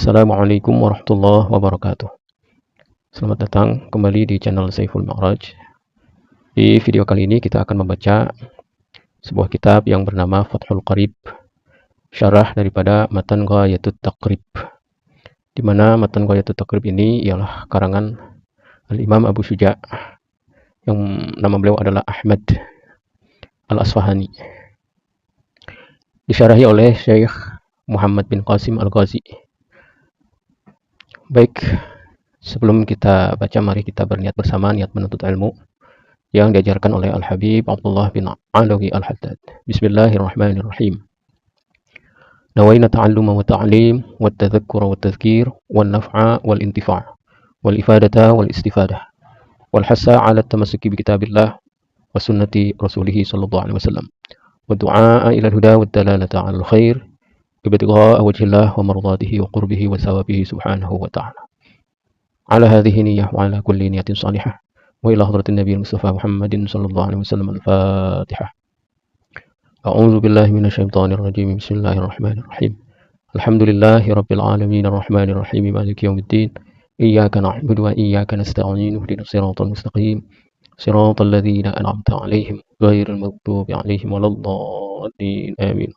Assalamualaikum warahmatullahi wabarakatuh. Selamat datang kembali di channel Saiful Ma'raj. Di video kali ini kita akan membaca sebuah kitab yang bernama Fathul Qarib, syarah daripada Matan Ghayatut Taqrib, di mana Matan Ghayatut Taqrib ini ialah karangan Al-Imam Abu Syuja' yang nama beliau adalah Ahmad Al-Asfahani, disyarahi oleh Syekh Muhammad bin Qasim Al-Ghazi. Baik, sebelum kita baca, mari kita berniat bersama niat menuntut ilmu yang diajarkan oleh Al-Habib Abdullah bin Alawi Al-Haddad. Bismillahirrahmanirrahim. Nawaina ta'alluma wa ta'lim wa tadhakkura wa tadhkir wa naf'a wal intifa' wal ifadata wal istifadah wal hassa 'ala at-tamassuki bi kitabillah wa sunnati rasulih sallallahu alaihi wasallam wa du'a ila al-huda wa dalalata 'ala al-khair ibtigha'a wajhillah wa mardatihi wa qurbihi wa sawabihi subhanahu wa ta'ala. Ala hadhihi niyyah wa ala kulli niyatin salihah wa ila hadratin nabiyil mustafa Muhammadin sallallahu alaihi wasallam. Al-Fatihah. A'udzu billahi minasyaitonir rajim. Bismillahirrahmanirrahim. Alhamdulillahi rabbil alamin arrahmanir rahim maliki yaumiddin. Iyyaka na'budu wa iyyaka nasta'in. Ihdinas siratal mustaqim. Siratal ladzina an'amta 'alaihim ghairil maghdubi 'alaihim waladdallin. Amin.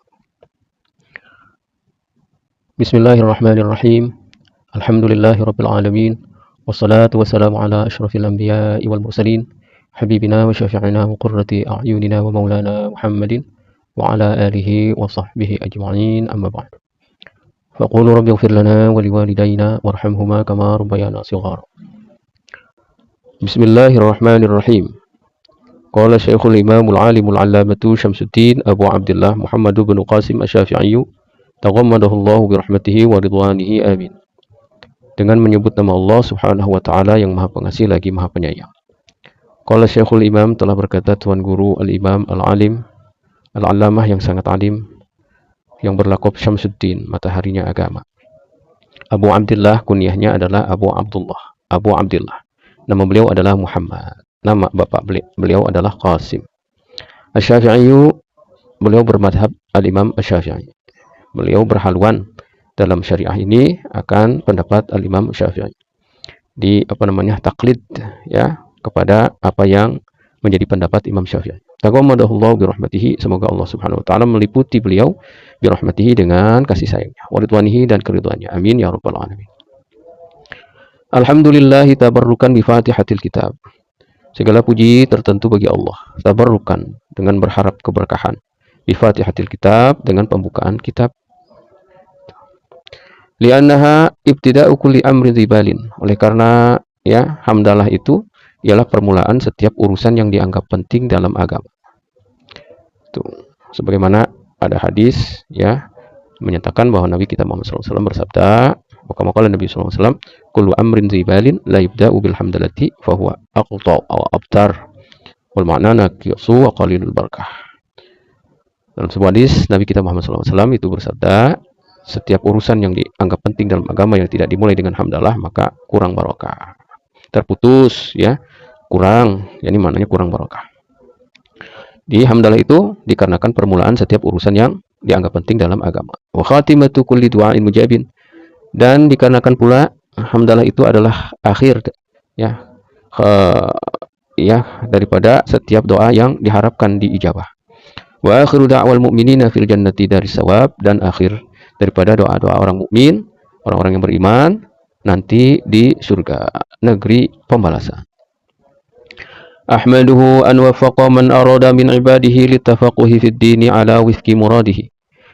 Bismillahirrahmanirrahim. Alhamdulillahi rabbil alamin. Wassalatu wassalamu ala asyrafil anbiya'i wal mursalin habibina wa syafi'ina wa qurrati a'yunina wa maulana Muhammadin wa ala alihi wa sahbihi ajma'in, amma ba'd. Faqulu rabbi ighfir lana wa liwalidayna warhamhuma kama rabbayana shighara. Bismillahirrahmanirrahim. Qala Syekhul Imamul Alimul 'Allamatu Syamsuddin Abu Abdullah Muhammad bin Qasim Asy-Syafi'i taghammadahullahu bi rahmatihi wa ridwanihi, amin. Dengan menyebut nama Allah Subhanahu wa taala yang Maha Pengasih lagi Maha Penyayang. Qala Syekhul Imam, telah berkata Tuan Guru Al-Imam Al-Alim Al-Allamah yang sangat alim, yang berlaqab Syamsuddin, mataharinya agama. Abu Abdullah, kunyahnya adalah Abu Abdullah. Abu Abdullah, nama beliau adalah Muhammad. Nama bapak beliau adalah Qasim. Asy-Syafi'i, beliau bermadhab Al-Imam Asy-Syafi'i. Beliau berhaluan dalam syariah ini akan pendapat Al-Imam Syafi'i. Taklid ya kepada apa yang menjadi pendapat Imam Syafi'i. Taghammadahullahu bi rahmatihi, semoga Allah Subhanahu wa taala meliputi beliau bi rahmatihi dengan kasih sayangnya, wa ridwanihi dan keridhaannya. Amin ya rabbal alamin. Alhamdulillah tabarrukan bi Fatihatil Kitab. Segala puji tertentu bagi Allah. Tabarrukan, dengan berharap keberkahan. Bi Fatihatil Kitab, dengan pembukaan kitab. Li'annaha ibtida'u kulli amri dzibalin, oleh karena ya hamdalah itu ialah permulaan setiap urusan yang dianggap penting dalam agama. Tuh, sebagaimana ada hadis ya menyatakan bahwa Nabi kita Muhammad SAW bersabda, maka Nabi SAW, kullu amrin dzibalin la yubda'u bil hamdalati fa huwa aqta aw abtar wal ma'na naqisu wa qalilul barakah. Dalam sebuah hadis Nabi kita Muhammad SAW itu bersabda, setiap urusan yang dianggap penting dalam agama yang tidak dimulai dengan hamdalah maka kurang barokah, terputus ya, kurang, yani maknanya kurang barokah. Di hamdalah itu dikarenakan permulaan setiap urusan yang dianggap penting dalam agama. Wa khatimatu kulli du'ain mujabin, dan dikarenakan pula hamdalah itu adalah akhir ya daripada setiap doa yang diharapkan diijabah. Wa akhiru da'wal mu'minina fil jannati daris sawab, dan akhir daripada doa-doa orang mukmin, orang-orang yang beriman nanti di surga, negeri pembalasan. Ahmaduhu an wafaqa man arada min ibadihi litafaquhi fid dini ala wifqi muradihi.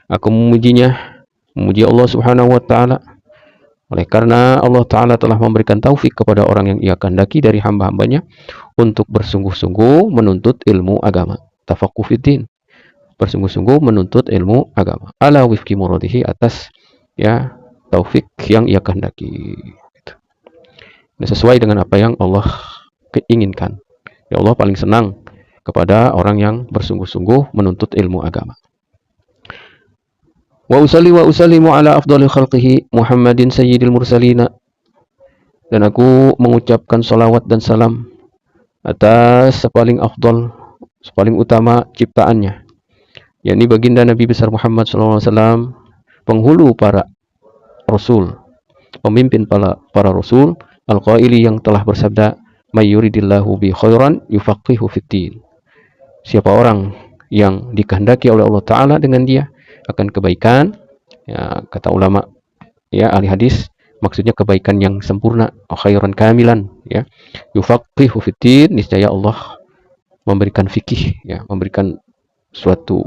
Aku memujinya, memuji Allah Subhanahu wa taala oleh karena Allah taala telah memberikan taufik kepada orang yang ia kehendaki dari hamba-hambanya untuk bersungguh-sungguh menuntut ilmu agama. Tafaquh fid din, bersungguh-sungguh menuntut ilmu agama. Ala wifqi muradihi, atas ya taufik yang ia kehendaki. Ini sesuai dengan apa yang Allah inginkan. Ya Allah paling senang kepada orang yang bersungguh-sungguh menuntut ilmu agama. Wa usalli wa usallimu ala afdhalil khalqihi Muhammadin sayyidil mursalina. Dan aku mengucapkan salawat dan salam atas sepaling afdal, sepaling utama ciptaannya, yakni baginda Nabi besar Muhammad SAW, penghulu para Rasul, pemimpin para rasul, al-qaili yang telah bersabda, may yuridillahu bi khairan yufaqihu fiddin. Siapa orang yang dikehendaki oleh Allah Ta'ala dengan dia akan kebaikan, ya, kata ulama, ya, ahli hadis, maksudnya kebaikan yang sempurna, khairan kamilan, ya, yufaqihu fiddin, niscaya Allah memberikan fikih, ya, memberikan suatu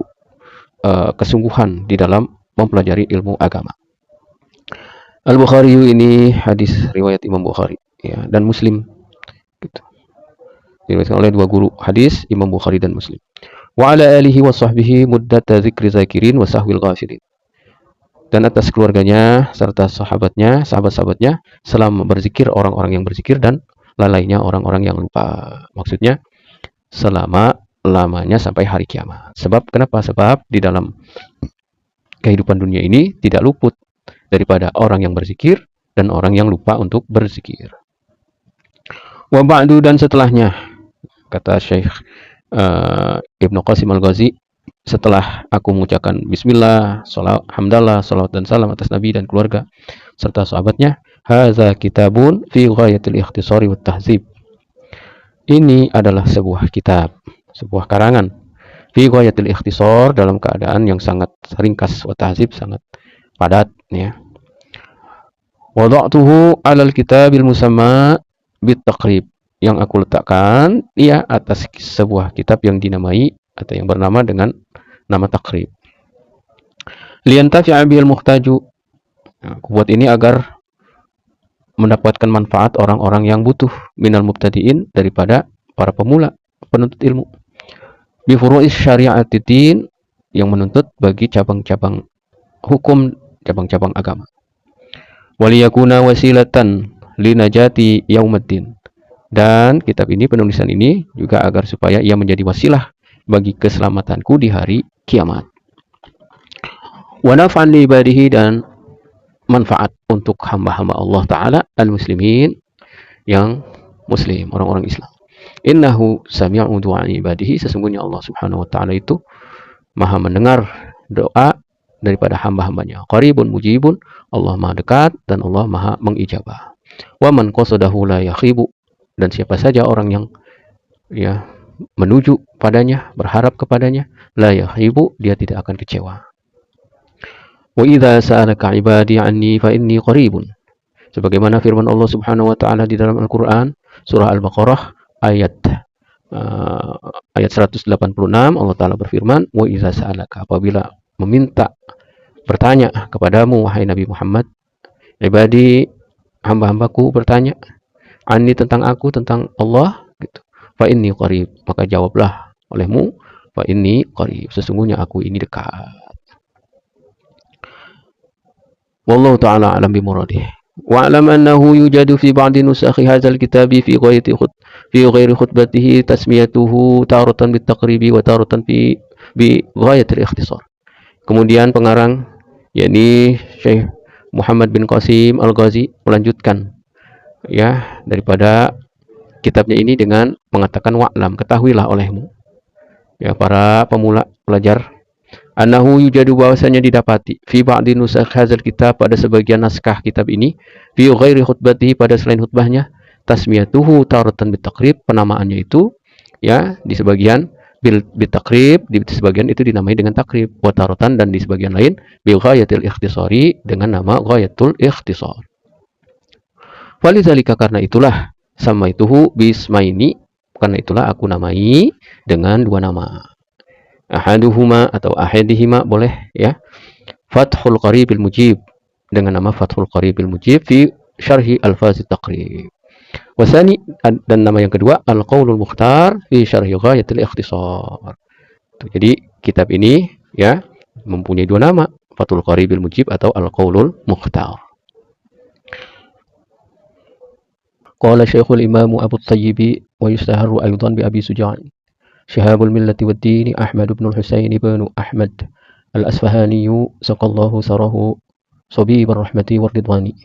kesungguhan di dalam mempelajari ilmu agama. Al-Bukhari ini hadis riwayat Imam Bukhari, ya, dan Muslim, gitu. Diriwayatkan oleh dua guru hadis, Imam Bukhari dan Muslim. Wa ala alihi wa sahbihi muddata dzikri zakirin wa sahwil ghafilin. Dan atas keluarganya serta sahabat-sahabatnya selama berzikir orang-orang yang berzikir dan lalainya orang-orang yang lupa. Maksudnya selama-lamanya sampai hari kiamat. Sebab kenapa? Sebab di dalam kehidupan dunia ini tidak luput daripada orang yang berzikir dan orang yang lupa untuk berzikir. Wa ba'du, dan setelahnya, kata Syekh Ibnu Qasim Al-Ghazi, setelah aku mengucapkan bismillah, hamdalah, salawat dan salam atas Nabi dan keluarga serta sahabatnya, hadza kitabun fi ghayatil ikhtisari wat tahzib. Ini adalah sebuah kitab, sebuah karangan, fi ghayatil ikhtisar, dalam keadaan yang sangat ringkas, wa tahzib, sangat padat, ya. Wada'tuhu 'alal kitabil musamma bit taqrib, yang aku letakkan ya atas sebuah kitab yang dinamai atau yang bernama dengan nama takrib. Liyantafi'a bihil muhtaju, aku buat ini agar mendapatkan manfaat orang-orang yang butuh, minal mubtadi'in, daripada para pemula penuntut ilmu, bi furu'is syari'atiddin, yang menuntut bagi cabang-cabang hukum, cabang-cabang agama. Waliyakuna wasilatan linajati yaumiddin, dan kitab ini, penulisan ini juga agar supaya ia menjadi wasilah bagi keselamatanku di hari kiamat. Wa naf'an li ibadihi, dan manfaat untuk hamba-hamba Allah Ta'ala al-muslimin, yang muslim, orang-orang Islam. Innahu sami'u du'a ibadihi, sesungguhnya Allah Subhanahu wa Ta'ala itu maha mendengar doa daripada hamba-hambanya. Qaribun mujibun, Allah maha dekat dan Allah maha mengijabah. Wa man qasadahu la yakhibu, dan siapa saja orang yang ya menuju padanya, berharap kepadanya, la yakhibu, dia tidak akan kecewa. Wa idza sa'alaka ibadi anni fa inni qaribun, sebagaimana firman Allah Subhanahu wa Ta'ala di dalam Al-Qur'an surah Al-Baqarah ayat 186, Allah Ta'ala berfirman, wa idza sa'alaka, apabila meminta, bertanya kepadamu wahai Nabi Muhammad, ibadi, hamba-hambaku bertanya, anni, tentang aku, tentang Allah, gitu, fa inni qarib, maka jawablah olehmu, fa inni qarib, sesungguhnya aku ini dekat. Wallahu ta'ala alam bimuradih. Wa'lam annahu yujadu fi ba'di nusakhi hadzal kitabi fi ghairi khutbatihi tasmiyatuhu taratan bit taqribi wa taratan bi ghayatil ikhtisar. Kemudian pengarang, yakni Syekh Muhammad bin Qasim Al-Ghazi, melanjutkan ya daripada kitabnya ini dengan mengatakan, wa'lam, ketahuilah olehmu, ya para pemula pelajar, annahu yujadu, bahwasanya didapati, fi ba'di nusakh hadzal kitab, pada sebagian naskah kitab ini, fi ghairi khutbatihi, pada selain khutbahnya, tasmiyatuhu taratan bitakrib, penamaannya itu ya di sebagian bitakrib, di sebagian itu dinamai dengan takrib, wa taratan, dan di sebagian lain bi ghayatil ikhtisari, dengan nama ghayatul ikhtisar. Walizalika, karena itulah, samaituhu bismaini, karena itulah aku namai dengan dua nama, ahaduhuma atau ahadihima boleh ya, Fathul Qaribil Mujib, dengan nama Fathul Qaribil Mujib fi syarhi alfazit taqrib. Wasani, dan nama yang kedua, Al-Qaulul Mukhtar fi syarhi ghayatil ikhtisar. Jadi kitab ini ya mempunyai dua nama, Fathul Qaribil Mujib atau Al-Qaulul Mukhtar. Qala Syekhul Imam Abu Tayyibi wa yustaharu aydan bi Abi Sujan Syihabul Millati wad Din Ahmad bin Husain bin Ahmad Al-Asfahani, saqallahu sarahu sabibar rahmati war ridwani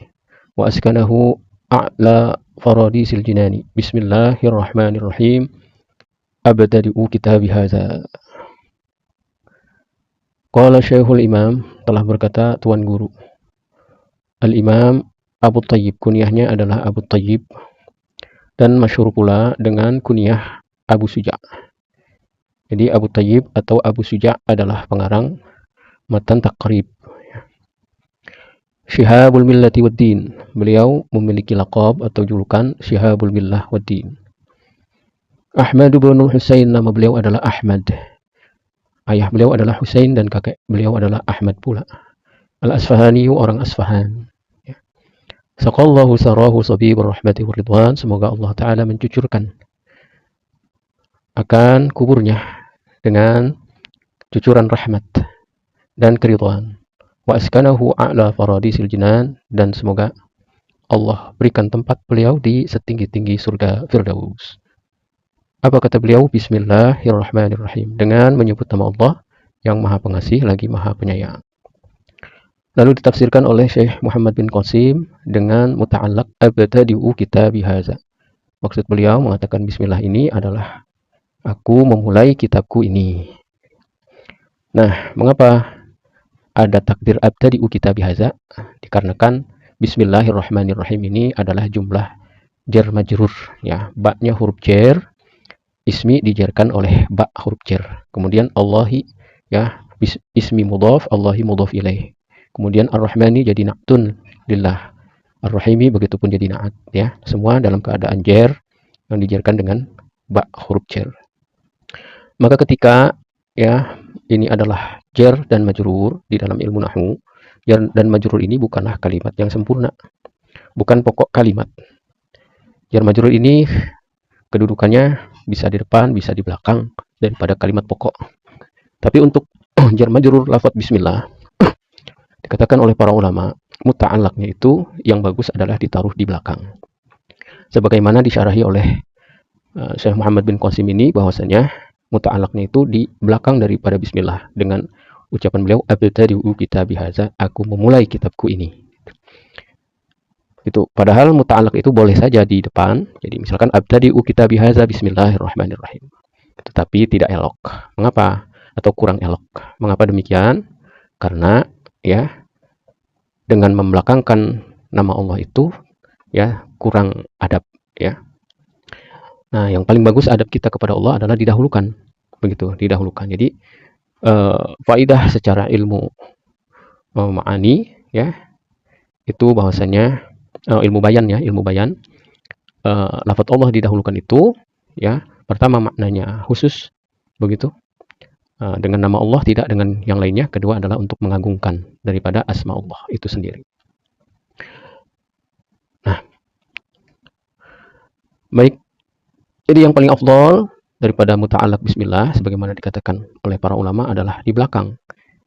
wa askanahu a'la faradisil jinani. Bismillahirrahmanirrahim. Abtadi'u kitabi hadza. Qala Syekhul Imam, telah berkata tuan guru Al-Imam Abu Thayyib, kunyahnya adalah Abu Thayyib, dan masyhur pula dengan kunyah Abu Suja'. Jadi Abu Thayyib atau Abu Suja' adalah pengarang matan Taqrib. Syihabul Millati Waddin, beliau memiliki laqab atau julukan Syihabul Millah Waddin. Ahmad bin Husain, nama beliau adalah Ahmad. Ayah beliau adalah Husain dan kakek beliau adalah Ahmad pula. Al-Asfahani, orang Asfahan. Saqallahu sarahu sabibur rahmati wa ridwan, semoga Allah Ta'ala mencucurkan akan kuburnya dengan cucuran rahmat dan keridhaan. Wa askanahu a'la faradisil jinan, dan semoga Allah berikan tempat beliau di setinggi-tinggi surga Firdaus. Apa kata beliau? Bismillahirrahmanirrahim, dengan menyebut nama Allah yang Maha Pengasih lagi Maha Penyayang. Lalu ditafsirkan oleh Syekh Muhammad bin Qasim dengan muta'allaq abtadi'u kitabi haza. Maksud beliau mengatakan bismillah ini adalah aku memulai kitabku ini. Nah, mengapa ada takdir abtadi'u kitabi haza? Dikarenakan bismillahirrahmanirrahim ini adalah jumlah jar majrur, ya. Ba-nya huruf jar, ismi dijarkan oleh ba huruf jar. Kemudian Allahi, ya, ismi mudhaf, Allahi mudhaf ilaih. Kemudian ar-rahmani jadi na'tun lillah. Ar-rahimi begitupun jadi na'at, ya. Semua dalam keadaan jar yang dijarkan dengan ba huruf jar. Maka ketika, ya, ini adalah jar dan majrur di dalam ilmu nahwu, jar dan majrur ini bukanlah kalimat yang sempurna, bukan pokok kalimat. Jar majrur ini kedudukannya bisa di depan, bisa di belakang daripada kalimat pokok. Tapi untuk jar majrur lafaz bismillah, dikatakan oleh para ulama, muta'allaqnya itu yang bagus adalah ditaruh di belakang. Sebagaimana disyarahi oleh Syekh Muhammad bin Qasim ini, bahwasanya muta'allaqnya itu di belakang daripada bismillah, dengan ucapan beliau abtadi'u kitabi haza, aku memulai kitabku ini. Itu padahal muta'allaq itu boleh saja di depan. Jadi misalkan abtadi'u kitabi haza bismillahirrahmanirrahim. Tetapi tidak elok. Mengapa? Atau kurang elok. Mengapa demikian? Karena, ya, dengan membelakangkan nama Allah itu, ya, kurang adab, ya. Nah, yang paling bagus adab kita kepada Allah adalah didahulukan, begitu, didahulukan. Jadi faidah secara ilmu ma'ani, ya, itu bahwasanya ilmu bayan, ya, ilmu bayan, lafaz Allah didahulukan itu, ya, pertama maknanya khusus, begitu, dengan nama Allah, tidak dengan yang lainnya. Kedua adalah untuk mengagungkan daripada asma Allah itu sendiri. Nah, baik. Jadi yang paling afdal daripada muta'allaq bismillah, sebagaimana dikatakan oleh para ulama, adalah di belakang.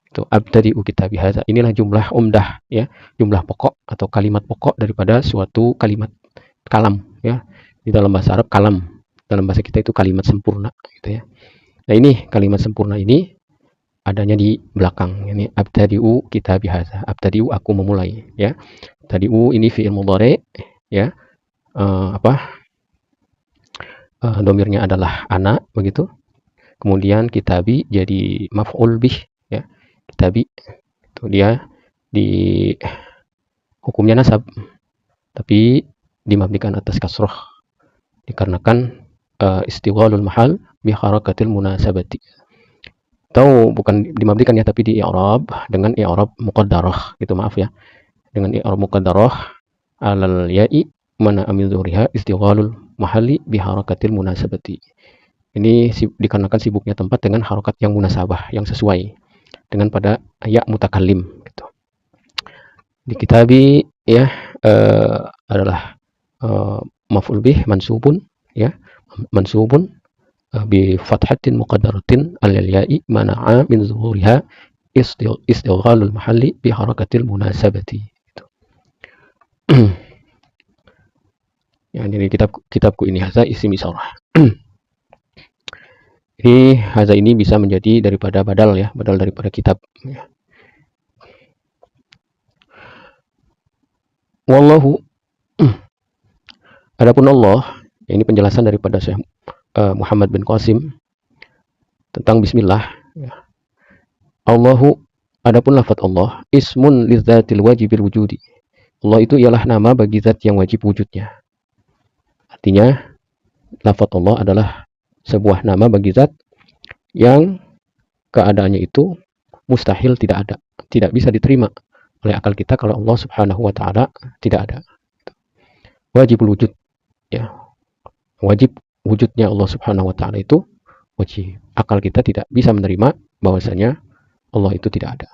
Itu abtadi'u kitabi haza. Inilah jumlah umdah, ya, jumlah pokok atau kalimat pokok daripada suatu kalimat kalam, ya. Di dalam bahasa Arab kalam, dalam bahasa kita itu kalimat sempurna, gitu, ya. Nah, ini kalimat sempurna ini adanya di belakang. Ini abtadi'u kitabi haza. Abtadi'u, aku memulai, ya. Abtadi'u ini fi'il mudhari', ya. Domirnya adalah ana, begitu. Kemudian kitabi jadi maf'ul bih, ya. Kitabi itu dia di hukumnya nasab, tapi dimabnikan atas kasroh dikarenakan istiwalul mahal bi harakatil munasabati. Atau bukan dimabnikan, ya, tapi di i'rab dengan i'rab muqaddarah, gitu, maaf, ya. Dengan i'rab muqaddarah alal ya'i mana amil dzuriha istiwalul mahali biharakatil munasabati. Ini dikarenakan sibuknya tempat dengan harokat yang munasabah, yang sesuai dengan pada ya mutakallim, gitu. Di kitabi, ya, adalah maf'ul bih mansubun, ya, mansubun bi fathatin muqaddaratin alal ya'i mana'a min zuhuriha istighalul mahalli bi harakatil munasabati, gitu. Ya, jadi kitabku ini haza isim isyarah. Jadi haza ini bisa menjadi daripada badal, ya, badal daripada kitab, ya. Wallahu, adapun Allah, ini penjelasan daripada Syekh Muhammad bin Qasim tentang bismillah, ya. Allahu, adapun lafaz Allah, ismun lizzatil wajibil wujudi, Allah itu ialah nama bagi zat yang wajib wujudnya. Artinya, lafaz Allah adalah sebuah nama bagi zat yang keadaannya itu mustahil tidak ada, tidak bisa diterima oleh akal kita kalau Allah Subhanahu wa taala tidak ada. Wajib wujud, ya. Wajib wujudnya Allah Subhanahu wa taala itu wajib. Akal kita tidak bisa menerima bahwasanya Allah itu tidak ada.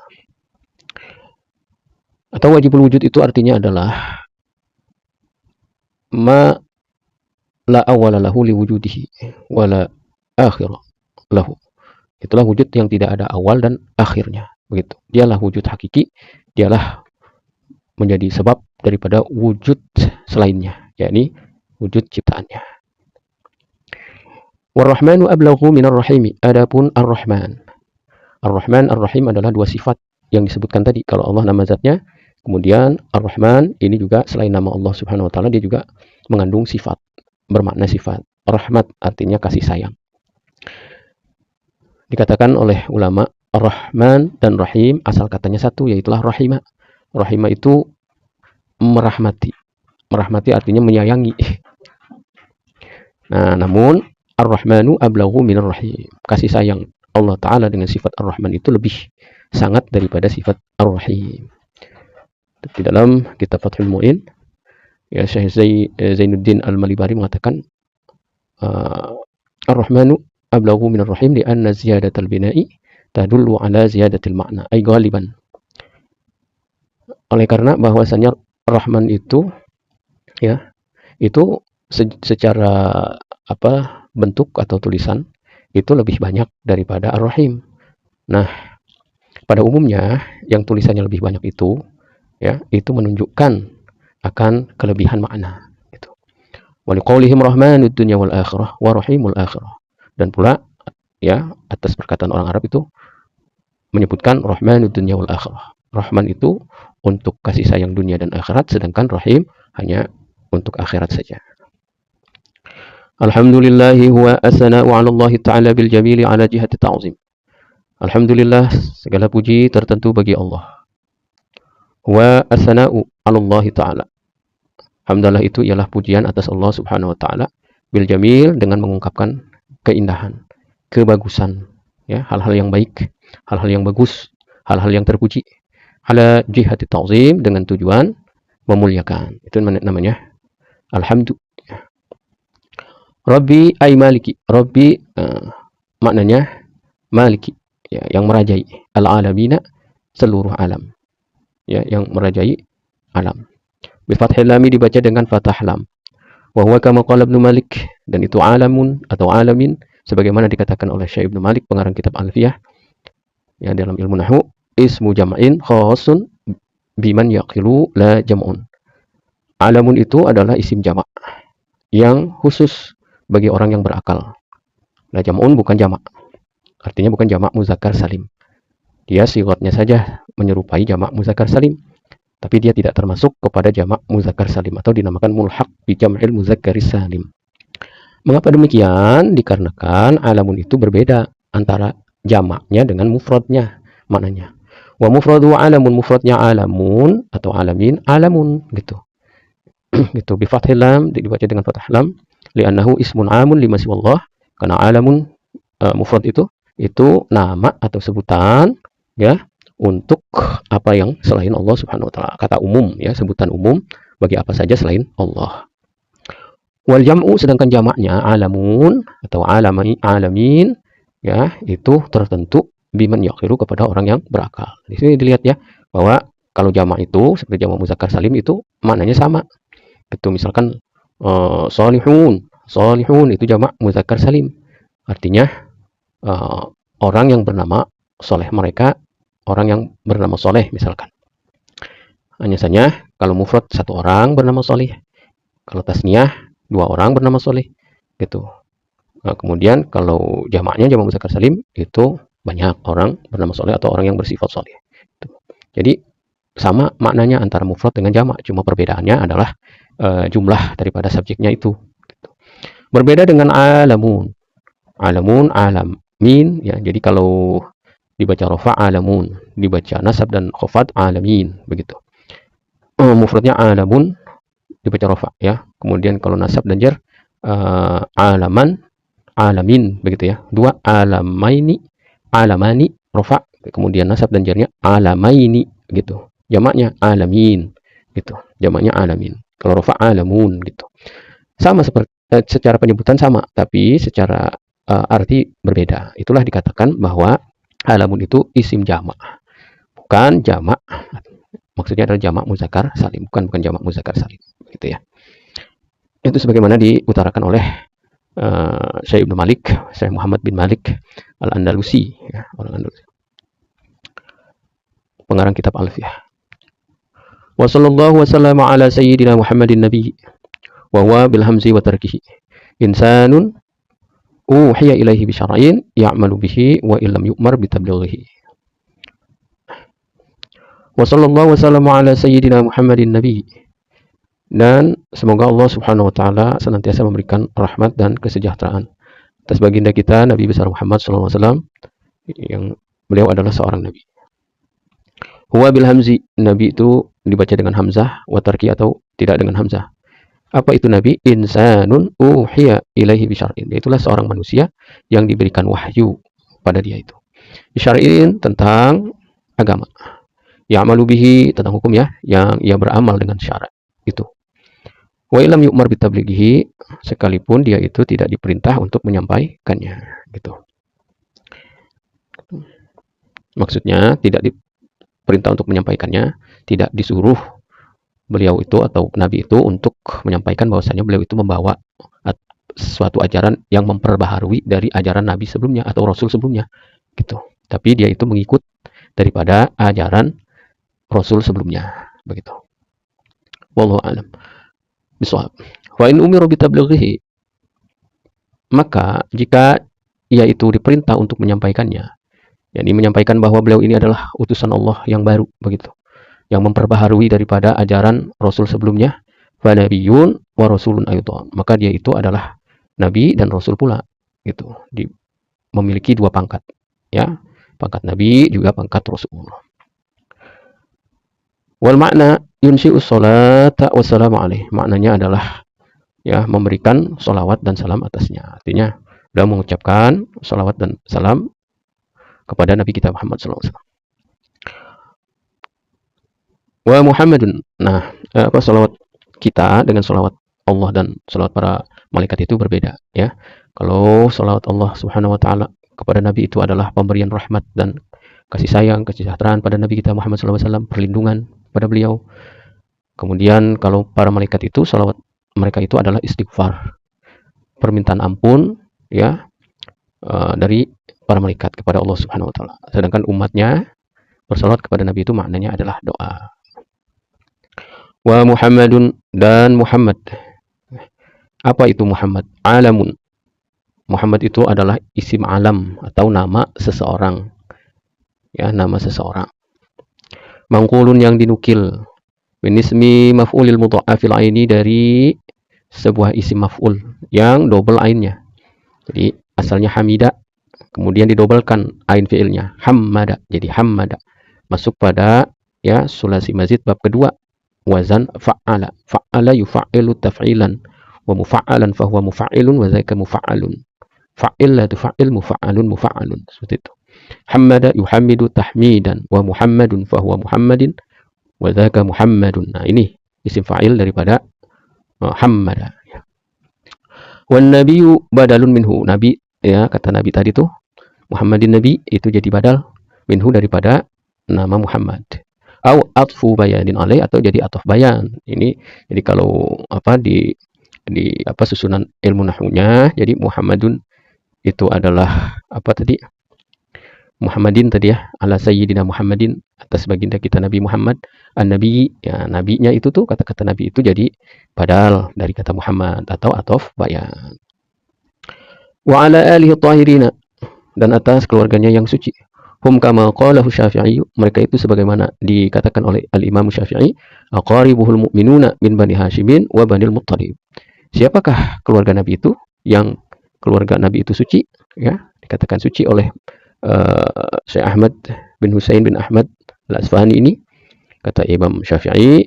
Atau wajibul wujud itu artinya adalah ma la awwala lahu li wujudihi wa la akhira lahu. Itulah wujud yang tidak ada awal dan akhirnya, begitu. Dialah wujud hakiki, dialah menjadi sebab daripada wujud selainnya, yakni wujud ciptaannya. War-Rahmanu ablaghu minar Rahimi. Adapun Ar-Rahman. Ar-Rahman, Ar-Rahim adalah dua sifat yang disebutkan tadi. Kalau Allah nama zatnya, kemudian Ar-Rahman ini juga selain nama Allah Subhanahu wa taala, dia juga mengandung sifat, bermakna sifat. Rahmat artinya kasih sayang. Dikatakan oleh ulama, Ar-Rahman dan Rahim asal katanya satu, yaitulah Rahimah. Rahimah itu merahmati. Merahmati artinya menyayangi. Nah, namun Ar-Rahmanu ablaghu minar Rahim. Kasih sayang Allah Ta'ala dengan sifat Ar-Rahman itu lebih sangat daripada sifat Ar-Rahim. Di dalam kitab Fathul Mu'in, ya, Syekh Zainuddin Al-Malibari mengatakan, Ar-Rahmanu ablaghu minar Rahim li'anna ziyadatal bina'i tadullu ala ziyadatil makna, ay ghaliban. Oleh karena bahwasanya Rahman itu, ya, itu secara bentuk atau tulisan itu lebih banyak daripada Ar-Rahim. Nah, pada umumnya yang tulisannya lebih banyak itu, ya, itu menunjukkan akan kelebihan makna. Gitu. Wa liqaulihim rahmanud dunya wal akhirah wa rahimul akhirah. Dan pula, ya, atas perkataan orang Arab itu menyebutkan rahmanud dunya wal akhirah. Rahman itu untuk kasih sayang dunia dan akhirat, sedangkan Rahim hanya untuk akhirat saja. Alhamdulillahi huwa as-sana'u 'ala Allah Ta'ala bil jamili 'ala jihati ta'zim. Alhamdulillah, segala puji tertentu bagi Allah. Huwa as-sana'u 'ala Allah Ta'ala. Alhamdulillah itu ialah pujian atas Allah Subhanahu wa taala bil jamil, dengan mengungkapkan keindahan, kebagusan, ya, hal-hal yang baik, hal-hal yang bagus, hal-hal yang terpuji. 'Ala jihati ta'zim, dengan tujuan memuliakan. Itu namanya alhamdu. Rabbi ay maliki. Rabbi maknanya maliki, ya, yang merajai. Al-alamina, seluruh alam, ya, yang merajai alam. Bi fathil lam, dibaca dengan fathah lam. Wa huwa kama qala Ibnu Malik, dan itu alamun atau alamin sebagaimana dikatakan oleh Syekh Ibnu Malik pengarang kitab Alfiyah, ya, dalam ilmu nahwu, ismu jam'in khasun biman yaqilu la jam'un. Alamun itu adalah isim jamak yang khusus bagi orang yang berakal. La jam'un bukan jamak. Artinya bukan jamak muzakkar salim. Dia sigatnya saja menyerupai jamak muzakkar salim, tapi dia tidak termasuk kepada jamak muzakkar salim atau dinamakan mulhaq bi jam'il muzakkaris salim. Mengapa demikian? Dikarenakan alamun itu berbeda antara jamaknya dengan mufradnya maknanya. Wa mufradu alamun, mufradnya alamun atau alamin, alamun, gitu. Gitu, bi fathil lam, dibaca dengan fathah lam, li'annahu ismun amun lima siwallah, karena alamun mufrad itu nama atau sebutan, ya, untuk apa yang selain Allah Subhanahu wa taala. Kata umum, ya, sebutan umum bagi apa saja selain Allah. Wal jam'u, sedangkan jamaknya alamun atau alamin, ya, itu tertentu biman yaqiru, kepada orang yang berakal. Di sini dilihat, ya, bahwa kalau jamak itu seperti jamak muzakkar salim itu maknanya sama. Itu misalkan solihun itu jamak muzakkar salim. Artinya orang yang bernama soleh, mereka orang yang bernama soleh misalkan. Hanya saja kalau mufrad satu orang bernama soleh, kalau tasniyah dua orang bernama soleh, gitu. Nah, kemudian kalau jamaknya jamak muzakkar salim itu banyak orang bernama soleh atau orang yang bersifat soleh. Jadi sama maknanya antara mufrad dengan jamak, cuma perbedaannya adalah jumlah daripada subjeknya itu. Berbeda dengan alamun, alamin, ya. Jadi kalau dibaca rafa alamun, dibaca nasab dan khafad alamin, begitu. mufradnya alamun dibaca rafa ya. Kemudian kalau nasab dan jar alaman, alamin begitu ya. Dua alamaini, alamani rafa, kemudian nasab dan jarnya alamaini gitu. Jamaknya alamin gitu. Jamaknya alamin. Kalau rafa alamun gitu. Sama seperti secara penyebutan sama, tapi secara arti berbeda. Itulah dikatakan bahwa alamun itu isim jamak, bukan jamak. Maksudnya adalah jamak muzakkar salim, bukan jamak muzakkar salim, gitu ya. Itu sebagaimana diutarakan oleh Syekh Ibnu Malik, Syekh Muhammad bin Malik Al-Andalusi, ya, orang Andalusi, pengarang kitab Alfiyah. Wa sallallahu wasallam ala sayyidina Muhammadin nabi wa huwa bil hamzi wa tarkihi insanun uhiya ilaihi bi syar'in ya'malu bihi wa illam yu'mar bi tablighihi. Wa sallallahu wasallam ala sayyidina Muhammadin nabi, dan semoga Allah Subhanahu wa taala senantiasa memberikan rahmat dan kesejahteraan atas baginda kita Nabi besar Muhammad sallallahu alaihi wasallam, yang beliau adalah seorang nabi. Huwa bil hamzi, nabi itu dibaca dengan hamzah, wa tarki atau tidak dengan hamzah. Apa itu nabi? Insanun uhiya ilaihi bi syar'in. Itulah seorang manusia yang diberikan wahyu pada dia itu. Bi syar'in tentang agama. Ya'malu bihi tentang hukum ya, yang ia beramal dengan syarat itu. Wa illam yu'mar bitablighihi, sekalipun dia itu tidak diperintah untuk menyampaikannya gitu. Maksudnya tidak diperintah untuk menyampaikannya, tidak disuruh beliau itu atau nabi itu untuk menyampaikan bahwasanya beliau itu membawa suatu ajaran yang memperbaharui dari ajaran nabi sebelumnya atau rasul sebelumnya gitu. Tapi dia itu mengikut daripada ajaran rasul sebelumnya begitu. Wallahu a'lam bishawab. Wa in umiru bitablighihi, maka jika ia itu diperintah untuk menyampaikannya, yakni menyampaikan bahwa beliau ini adalah utusan Allah yang baru begitu, yang memperbaharui daripada ajaran rasul sebelumnya, fa nabiyyun wa rasulun aydan, maka dia itu adalah nabi dan rasul pula gitu. Memiliki dua pangkat ya, pangkat nabi juga pangkat rasul. Wal makna yunshi'us sholata wassalamu alaih, maknanya adalah ya memberikan sholawat dan salam atasnya. Artinya beliau mengucapkan sholawat dan salam kepada Nabi kita Muhammad SAW. Wa Muhammadun, nah apa sholawat kita dengan sholawat Allah dan sholawat para malaikat itu berbeda ya. Kalau sholawat Allah Subhanahu wa taala kepada Nabi itu adalah pemberian rahmat dan kasih sayang, kesejahteraan pada Nabi kita Muhammad SAW, perlindungan pada beliau. Kemudian kalau para malaikat itu sholawat mereka itu adalah istighfar, permintaan ampun ya dari para malaikat kepada Allah Subhanahu wa taala. Sedangkan umatnya bersolawat kepada Nabi itu maknanya adalah doa. Wa Muhammadun, dan Muhammad. Apa itu Muhammad? Alamun. Muhammad itu adalah isim alam atau nama seseorang. Ya, nama seseorang. Mangkulun yang dinukil. Min ismi maf'ulil mudha'afil aini, dari sebuah isim maf'ul yang double ainnya. Jadi asalnya hamida, kemudian didobelkan ain fi'ilnya hammada, jadi hammada. Masuk pada ya sulasi mazid bab kedua, wazan fa'ala. Fa'ala yufa''ilu taf'ilan, wa mufa'alan fahuwa mufa'ilun, wa zaika mufa'alun. Fa'il la tufa'il, mufa'alun mufa'alun, seperti itu. Hammada yuhammidu tahmidan, wa muhammadun fahuwa muhammadin, wa zaika muhammadun. Nah, ini isim fa'il daripada hammada. Wan nabiyyu badalun minhu, nabi ya, kata nabi tadi tuh Muhammadin, nabi itu jadi badal minhu daripada nama Muhammad. Au atfu bayanin alaih, atau jadi ataf bayan. Ini jadi kalau apa di apa susunan ilmu nahwunya, jadi Muhammadun itu adalah apa tadi? Muhammadin tadi ya, ala sayyidina Muhammadin, atas baginda kita Nabi Muhammad. An-nabi ya, nabinya itu tuh kata-kata nabi itu jadi badal dari kata Muhammad atau ataf bayan. Wa ala alihi tahirina, dan atas keluarganya yang suci. Hum kama qalahu Syafi'i, mereka itu sebagaimana dikatakan oleh al-Imam Syafi'i, aqaribuhul mu'minuna min Bani Hashimin wa Banil Muttalib. Siapakah keluarga Nabi itu? Yang keluarga Nabi itu suci ya, dikatakan suci oleh Syekh Ahmad bin Husain bin Ahmad Al-Asfahani ini. Kata Imam Syafi'i,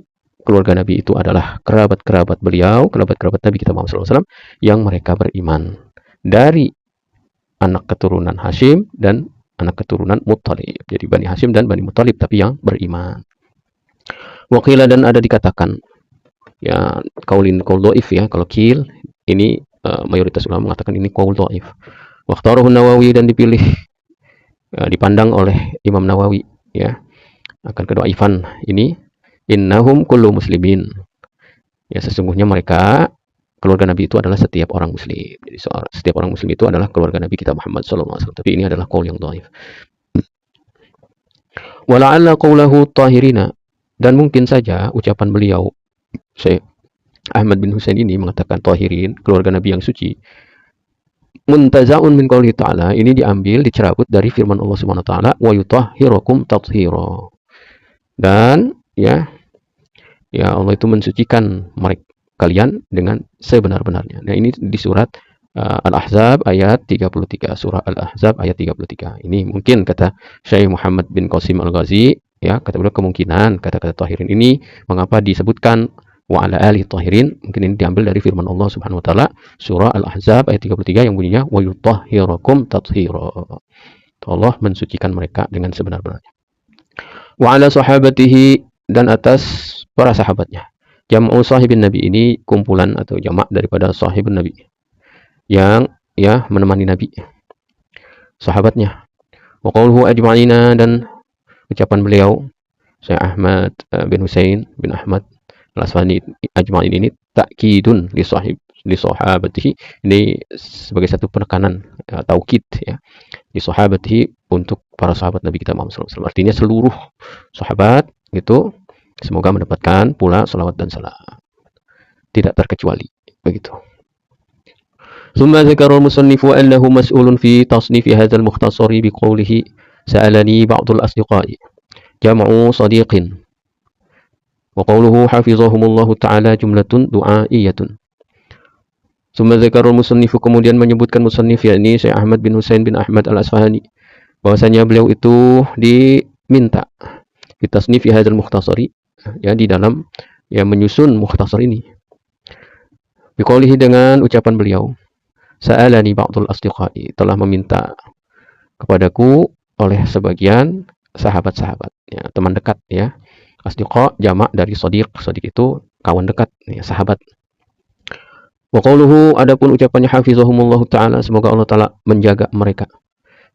keluarga Nabi itu adalah kerabat-kerabat beliau, kerabat-kerabat Nabi kita Muhammad SAW yang mereka beriman dari anak keturunan Hashim dan anak keturunan Muttalib. Jadi Bani Hashim dan Bani Muttalib tapi yang beriman. Wakila dan ada dikatakan ya kaul dhaif ya, kalau kil ini mayoritas ulama mengatakan ini qaul dhaif. Waqtarahu Nawawi dan dipilih dipandang oleh Imam Nawawi ya akan kedhaifan ini, innahum kullu muslimin. Ya sesungguhnya mereka keluarga Nabi itu adalah setiap orang muslim. Jadi setiap orang muslim itu adalah keluarga Nabi kita Muhammad SAW. Tapi ini adalah qaul yang dhaif. Wa la'alla qaulahu tahirina, dan mungkin saja ucapan beliau Syekh Ahmad bin Husain ini mengatakan tahirin, keluarga Nabi yang suci, muntaza'un min qoulihi ta'ala, ini diambil dicerabut dari firman Allah Subhanahu wa taala, wa yutahhirukum tathhira. Dan ya Allah itu mensucikan mereka kalian dengan sebenar-benarnya. Nah, ini di surat Al-Ahzab ayat 33, surah Al-Ahzab ayat 33. Ini mungkin kata Syekh Muhammad bin Qasim Al-Ghazi, ya, kata beliau kemungkinan kata-kata tahirin ini mengapa disebutkan wa ala ali tahirin, mungkin ini diambil dari firman Allah Subhanahu wa taala surah Al-Ahzab ayat 33 yang bunyinya wa yutahhirukum tathhira. Allah mensucikan mereka dengan sebenar-benarnya. Wa ala sahabatihi, dan atas para sahabatnya. Jam'u sahibin Nabi ini kumpulan atau jamak daripada sahibin Nabi yang ya menemani Nabi, sahabatnya. Wa qauluhu ajma'ina, dan ucapan beliau Syekh Ahmad bin Husain bin Ahmad Al-Asfahani, ajma'in ini takkidun li sahabatihi, ini sebagai satu penekanan taukid ya li sahabatihi, untuk para sahabat Nabi kita Muhammad SAW. Artinya seluruh sahabat itu semoga mendapatkan pula salawat dan salam, tidak terkecuali begitu. Thumma dzakara al-musannifu annahu mas'ulun fi tasnif hadha al-mukhtasar bi qawlihi sa'alani ba'd al-asdiqai jam'u sadiqin, wa qawluhu hafizahumullahu ta'ala jumlatun du'aiyatun. Thumma dzakara al-musannifu, kemudian menyebutkan musannif yakni Syekh Ahmad bin Husain bin Ahmad Al-Asfahani, bahwasanya beliau itu diminta fi tasnif hadha al-mukhtasari, ya di dalam ya menyusun mukhtasar ini, biqaulihi, dengan ucapan beliau, sa'alani ba'dul asdiqai, telah meminta kepadaku oleh sebagian sahabat-sahabat ya, teman dekat ya. Asdiqa jamak dari sadiq, sadiq itu kawan dekat ya, sahabat. Wa qauluhu, adapun ucapannya hafizahumullahu ta'ala, semoga Allah Ta'ala menjaga mereka.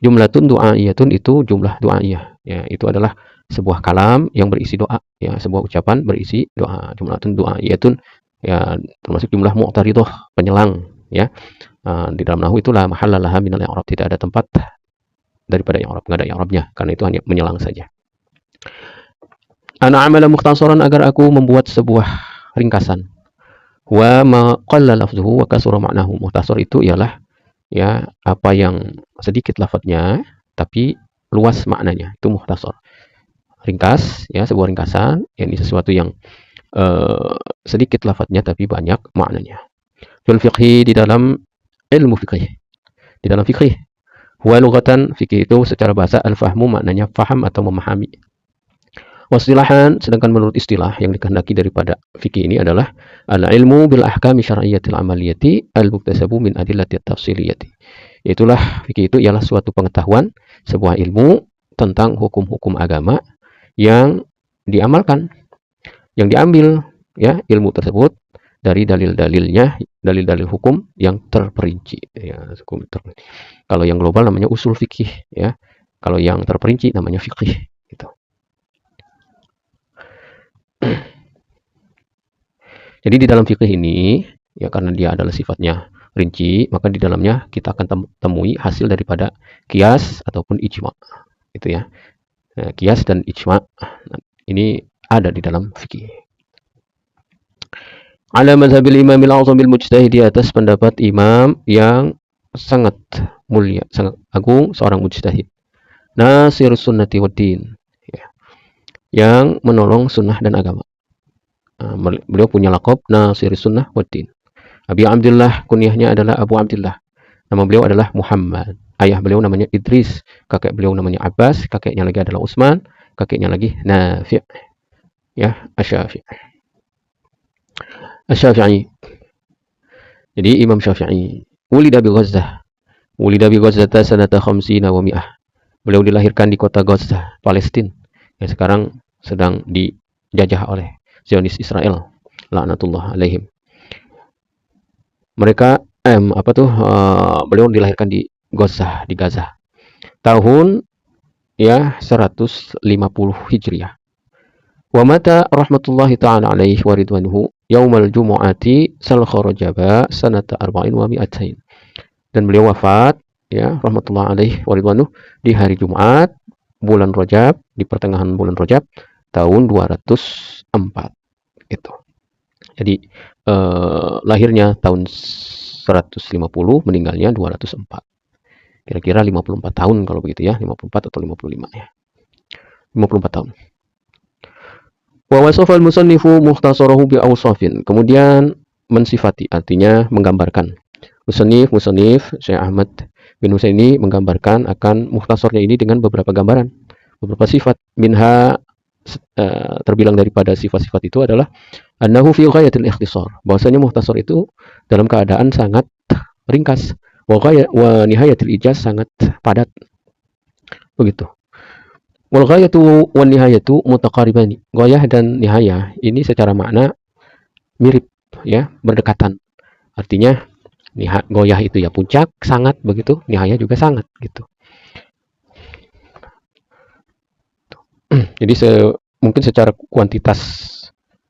Jumlatun du'aiyatun, itu jumlah du'aiyah ya, itu adalah sebuah kalam yang berisi doa ya, sebuah ucapan berisi doa. Jumlatun du'aiyatun ya, termasuk jumlah mu'taridah, penyelang ya. Di dalam nahwu itulah mahallalaha minal i'rab, tidak ada tempat daripada i'rab, enggak ada i'rabnya, karena itu hanya menyelang saja. Ana amala mukhtasaran, agar aku membuat sebuah ringkasan. Wa ma qalla lafzuhu wa kasura ma'nahu. Mukhtasar itu ialah ya apa yang sedikit lafadznya tapi luas maknanya, itu mukhtasar. Ringkas ya, sebuah ringkasan, yakni sesuatu yang sedikit lafadznya tapi banyak maknanya. Fil fiqhi, di dalam ilmu fikih, di dalam fikih. Wa lughatan, fikih itu secara bahasa al-fahmu, maknanya faham atau memahami. Wasilahan, sedangkan menurut istilah yang dikehendaki daripada fikih ini adalah al-ilmu bil ahkami syar'iyyatil amaliyati al-muktasabu min adillati tafsiliyati. Itulah fikih itu ialah suatu pengetahuan, sebuah ilmu tentang hukum-hukum agama yang diamalkan, yang diambil ya ilmu tersebut dari dalil-dalilnya, dalil-dalil hukum yang terperinci ya, hukum terperinci. Kalau yang global namanya usul fikih ya, kalau yang terperinci namanya fikih gitu. Jadi di dalam fikih ini ya, karena dia adalah sifatnya rinci, maka di dalamnya kita akan temui hasil daripada qiyas ataupun ijma itu ya. Nah, qiyas dan ijma ini ada di dalam fikih. Ala mazhabil imamil azamil mujtahid, di atas pendapat imam yang sangat mulia, sangat agung, seorang mujtahid. Nasirus sunnati waddin ya, yang menolong sunnah dan agama. Beliau punya laqab Nasirus sunnah waddin. Abi Abdullah, kunyahnya adalah Abu Abdullah. Nama beliau adalah Muhammad. Ayah beliau namanya Idris, kakek beliau namanya Abbas, kakeknya lagi adalah Utsman, kakeknya lagi Nafi' ya, Asy-Syafi'i. Asy-Syafi'i. Jadi Imam Syafi'i. Wulida bi Ghazzah. Wulida bi Ghazzah sanata khamsina wa mi'ah. Beliau dilahirkan di kota Gaza, Palestina, yang sekarang sedang dijajah oleh Zionis Israel, laknatullah alaihim. Mereka beliau dilahirkan di Gaza, tahun ya 150 Hijriah. Wa mata rahmatullahi ta'ala alaihi wa ridwanuhu yaumal jumu'ati sal kharajaba sanata arba'in wa mi'atain. Dan beliau wafat ya rahmatullah alaihi wa ridwanuh di hari Jumat bulan Rajab, di pertengahan bulan Rajab tahun 204 gitu. Jadi lahirnya tahun 150, meninggalnya 204. Kira-kira 54 tahun kalau begitu ya, 54 atau 55 ya. 54 tahun. Wa wasafal musannifu mukhtasarahu bi awsafin. Kemudian mensifati, artinya menggambarkan. Musannif Syekh Ahmad bin Husaini menggambarkan akan mukhtasarnya ini dengan beberapa gambaran, beberapa sifat. Minha terbilang daripada sifat-sifat itu adalah annahu fi ghayatil ikhtisar. Bahwasanya mukhtasar itu dalam keadaan sangat ringkas. Wa nihayatil ijaz, sangat padat. Begitu. Wal ghayatu wan nihayatu mutaqaribani. Ghayah dan nihayah ini secara makna mirip ya, berdekatan. Artinya ghayah itu ya puncak, sangat begitu, nihayah juga sangat gitu. Jadi mungkin secara kuantitas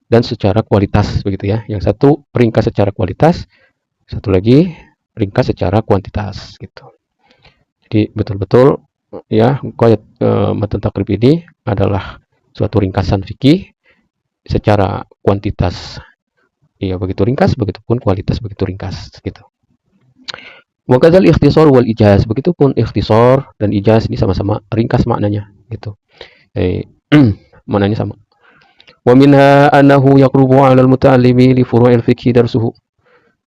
dan secara kualitas begitu ya. Yang satu ringkas secara kualitas, satu lagi ringkas secara kuantitas gitu. Jadi betul-betul ya qiyat matan takrib ini adalah suatu ringkasan fikih secara kuantitas ya begitu ringkas, begitupun kualitas begitu ringkas gitu. Wa kadzal ikhtisar wal ijaz, begitupun ikhtisar dan ijaz ini sama-sama ringkas maknanya gitu. Maknanya sama. Wa minha annahu yaqrubu 'ala al-muta'allimi li furu'il fiqhi darsuhu.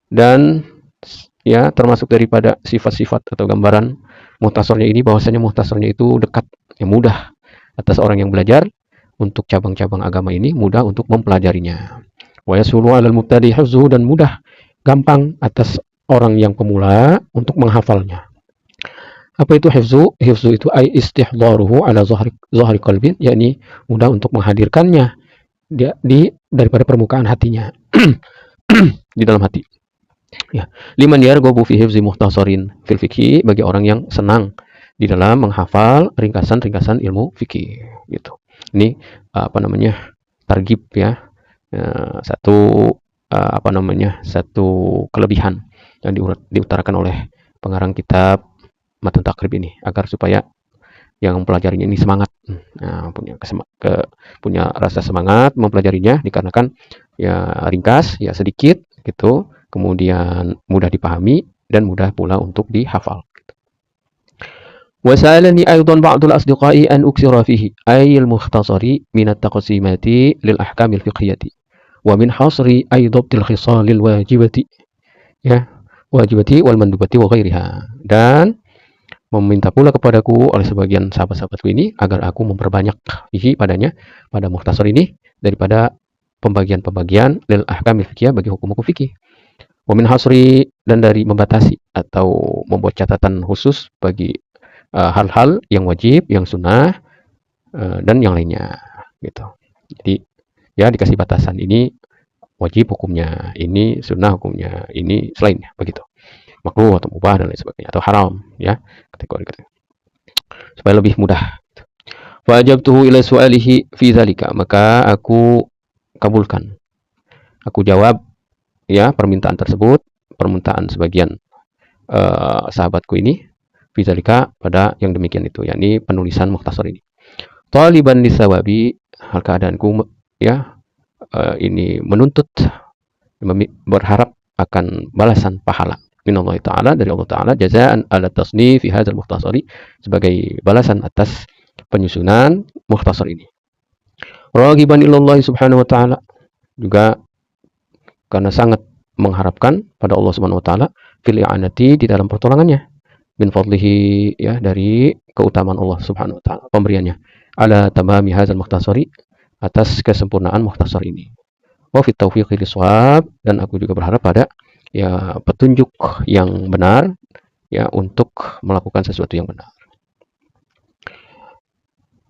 Dan ya termasuk daripada sifat-sifat atau gambaran muhtasarnya ini, bahwasanya muhtasarnya itu dekat, yang mudah atas orang yang belajar untuk cabang-cabang agama ini, mudah untuk mempelajarinya. Wa yasulu 'alal mubtadi hifzuhu, dan mudah, gampang atas orang yang pemula untuk menghafalnya. Apa itu hifzu? Hifzu itu ay istihdaruhu ala zahri qalbin, yakni mudah untuk menghadirkannya daripada permukaan hatinya. Di dalam hati. Ya, liman yarghabu fi hifzi muhtasarin fil fiqhi, bagi orang yang senang di dalam menghafal ringkasan-ringkasan ilmu fikih gitu. Ini targhib ya. Satu kelebihan yang diutarakan oleh pengarang kitab Matan Takrib ini, agar supaya yang mempelajarinya ini semangat, punya rasa semangat mempelajarinya, dikarenakan ya ringkas, ya sedikit gitu, kemudian mudah dipahami dan mudah pula untuk dihafal. Wasalani aidan ba'dul asdiqai an uksira fihi ayil mukhtasari min at-taqsimati lil ahkamil fiqhiyati wa min hasri aidabtil khisalil wajibati wal mandubati wa ghairiha. Dan meminta pula kepadaku oleh sebagian sahabat-sahabatku ini agar aku memperbanyak padanya, pada mukhtasar ini, daripada pembagian-pembagian lil ahkamil fiqhiyah, bagi hukum-hukum fikih. Wa min hasri, dan dari membatasi atau membuat catatan khusus bagi hal-hal yang wajib, yang sunnah, dan yang lainnya gitu. Jadi ya dikasih batasan, ini wajib hukumnya, ini sunnah hukumnya, ini selainnya begitu, makruh atau mubah dan lain sebagainya, atau haram ya, kategori supaya lebih mudah. Fa ajabtuhu ila su'alihi fi dzalika, maka aku kabulkan, aku jawab ya permintaan tersebut, permintaan sebagian sahabatku ini, fi dzalika, pada yang demikian itu, yakni penulisan mukhtasar ini. Taliban lisawabi, hal keadaanku ya ini menuntut, berharap akan balasan pahala minallah ta'ala, dari Allah ta'ala, jazaan ala tasnif fi hadzal mukhtasari, sebagai balasan atas penyusunan mukhtasar ini. Ragiban ilallah subhanahu wa ta'ala, juga karena sangat mengharapkan pada Allah subhanahu wa ta'ala, fil i'anati, di dalam pertolongannya, min fadlihi, ya dari keutamaan Allah subhanahu wa ta'ala, pemberiannya, ala tamami hadzal mukhtasari, atas kesempurnaan mukhtasar ini. wa fit taufiqi lis-shawab, dan aku juga berharap pada ya petunjuk yang benar ya untuk melakukan sesuatu yang benar.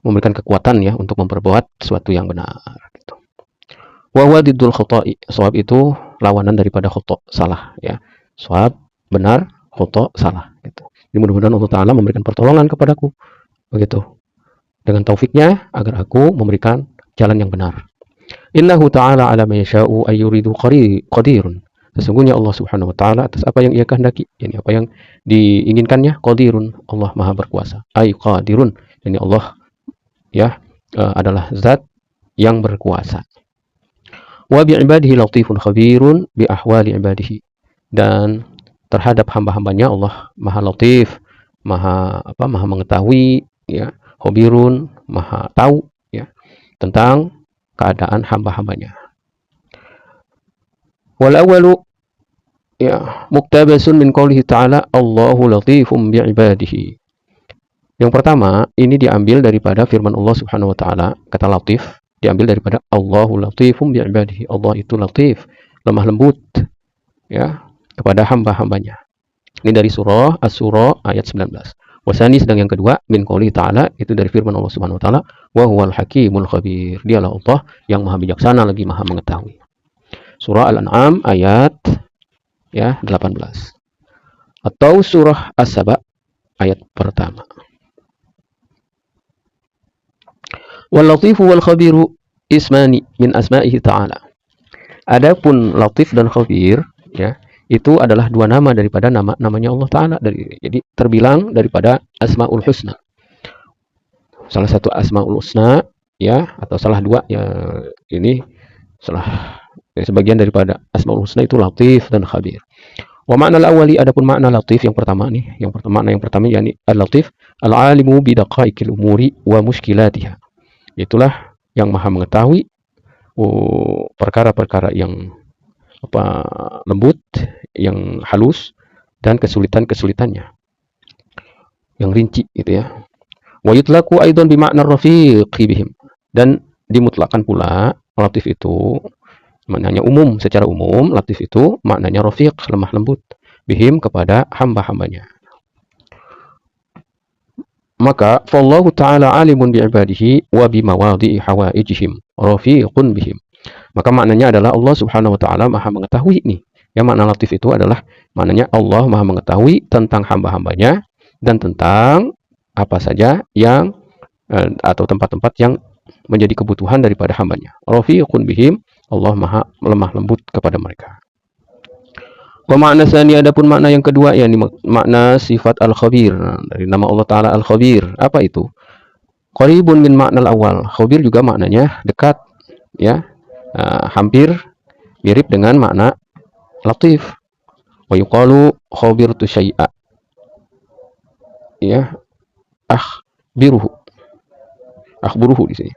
Memberikan kekuatan ya untuk memperbuat sesuatu yang benar gitu. Wa huwa diddul khata'i. Shawab itu lawanan daripada khata', salah ya. Shawab benar, khata' salah gitu. Jadi mudah-mudahan Allah Ta'ala memberikan pertolongan kepadaku begitu, dengan taufiknya agar aku memberikan jalan yang benar. Innahu ta'ala ala ma yasha'u ay yuridu qadirun. Sesungguhnya Allah Subhanahu wa taala atas apa yang Ia kehendaki, yakni apa yang diinginkannya, qadirun, Allah Maha berkuasa. Ay qadirun, yakni Allah ya adalah zat yang berkuasa. Wa bi ibadihi latifun khabirun bi ahwali ibadihi. Dan terhadap hamba-hambanya Allah Maha Latif, Maha mengetahui ya, khabirun, Maha tahu ya tentang keadaan hamba-hambanya. Wal awwalu ya muktabasun min qoulihi ta'ala Allahu latifum bi ibadihi. Yang pertama ini diambil daripada firman Allah Subhanahu wa taala, kata latif diambil daripada Allahu latifum bi ibadihi. Allah itu latif, lemah lembut ya kepada hamba-hambanya. Ini dari surah As-Surah ayat 19. Wasani, sedang yang kedua min qouli ta'ala, itu dari firman Allah Subhanahu wa taala, wa huwal hakimul khabir. Dialah Allah yang Maha bijaksana lagi Maha mengetahui. Surah Al-An'am ayat ya 18. Atau surah As-Saba ayat pertama. Wal latifu wal khabiru ismani min asma'ihi ta'ala. Adapun latif dan khabir ya itu adalah dua nama daripada namanya Allah Ta'ala. Jadi terbilang daripada Asma'ul Husna. Salah satu Asma'ul Husna ya, atau salah dua ya, ini salah ya, sebagian daripada Asma'ul Husna itu latif dan khabir. Wa ma'na al-awwali, adapun makna latif yang pertama nih, makna yang pertama yakni al-latif al-alimu bi daqaiqil umuri wa mushkilatiha. Itulah yang Maha mengetahui perkara-perkara yang lembut, yang halus, dan kesulitan-kesulitannya yang rinci gitu ya. Wa yutlaqu aidan bi ma'na rafiqi bihim, dan dimutlakan pula latif itu maknanya umum, secara umum latif itu maknanya rafiq, lemah lembut, bihim kepada hamba-hambanya. Maka fallahu ta'ala alimun bi ibadihi wa bi mawadhi'i hawaijihim rafiqun bihim. Maka maknanya adalah Allah Subhanahu wa taala Maha mengetahui nih. Yang makna latif itu adalah maknanya Allah Maha mengetahui tentang hamba-hambanya dan tentang apa saja yang atau tempat-tempat yang menjadi kebutuhan daripada hambanya. Rafiqun bihim, Allah Maha lemah lembut kepada mereka. Wa makna tsani, adapun makna yang kedua yakni makna sifat al-khabir, dari nama Allah Taala al-khabir. Apa itu? Qaribun min makna al-awwal. Khabir juga maknanya dekat ya. Hampir mirip dengan makna latif. Wa yuqalu khabirtu syai'a. Ya, akhburuhu di sini.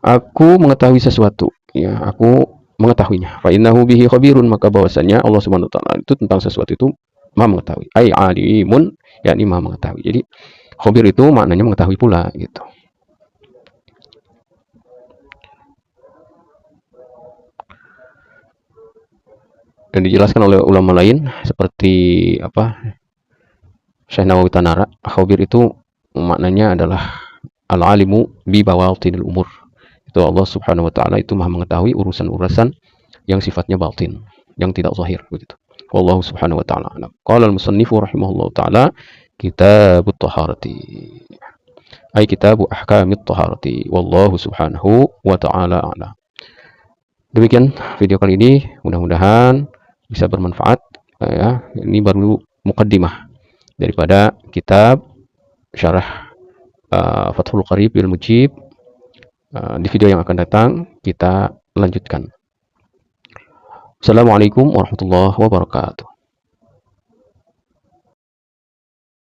Aku mengetahui sesuatu, ya, aku mengetahuinya. Fa innahu bihi khabirun, maka bahwasanya Allah Subhanahu wa taala itu tentang sesuatu itu Maha mengetahui. Ai alimun, yakni Maha mengetahui. Jadi khabir itu maknanya mengetahui pula gitu. Dan dijelaskan oleh ulama lain seperti Syekh Nawawi Tanara, khabir itu maknanya adalah al-alimu bi bawatinil umur. Itu Allah Subhanahu wa taala itu Maha mengetahui urusan-urusan yang sifatnya batin, yang tidak zahir begitu. Wallahu Subhanahu wa taala alam. Qala al-musannifu rahimahullahu taala kitabut taharati. Ai kitabu ahkamit taharati. Wallahu Subhanahu wa taala alam. Demikian video kali ini, mudah-mudahan bisa bermanfaat ya. Ini baru muqaddimah daripada kitab syarah Fathul Qarib bil Mujib. Di video yang akan datang kita lanjutkan. Assalamualaikum warahmatullahi wabarakatuh.